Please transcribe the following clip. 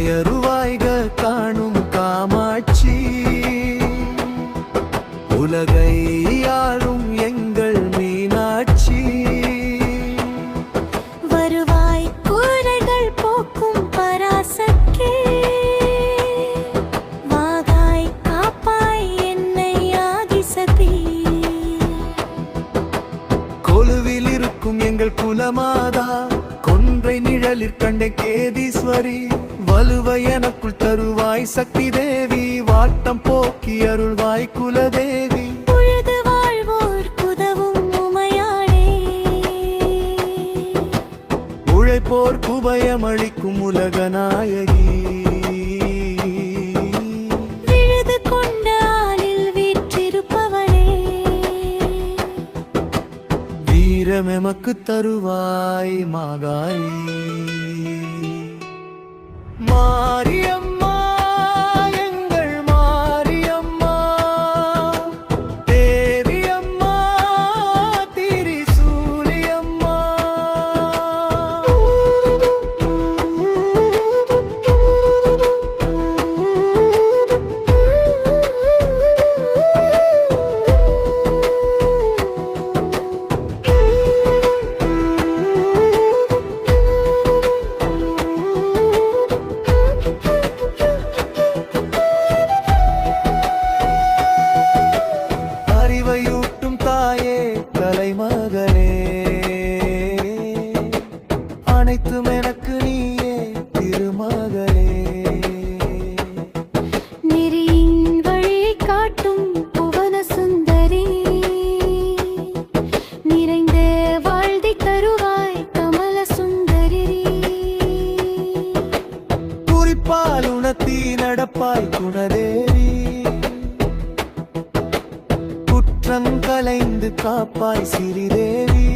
ஆயருவாய்க காணும் காமாட்சி உலகை ஆளும் எங்கள் மீனாட்சி வருவாய் கூரைகள் போக்கும் பராசக்தி வாகாய் காப்பாய் என்னை ஆதிசக்தி கொலுவில் இருக்கும் எங்கள் குலமாதா கொன்றை நிழலிற் கண்ட கேதீஸ்வரி வலுவை எனக்குள் தருவாய் சக்தி தேவி வாட்டம் போக்கி அருள்வாய் குலதேவி உழுது வாழ்வோர் குதவும் உமையாளே உழைப்போர் குபயமளிக்கும் உலகநாயகி விழுது கொண்ட ஆளில் வீற்றிருப்பவளே வீரமெமக்கு தருவாய் மாகாயி மாரியம்மா எங்கள் மாரியம்மா தேவியம்மா திரிசூலியம்மா அறிவையூட்டும் தாயே கலைமகளே அனைத்தும் எனக்கு நீயே திருமகளே நெறியின் வழியை காட்டும் புவன சுந்தரி நிறைந்த வாழ்தி தருவாய் கமல சுந்தரி குறிப்பால் உணர்த்தி நடப்பாய் குணரேரி குற்றம் கலைந்து காப்பாய் சிறிதேவி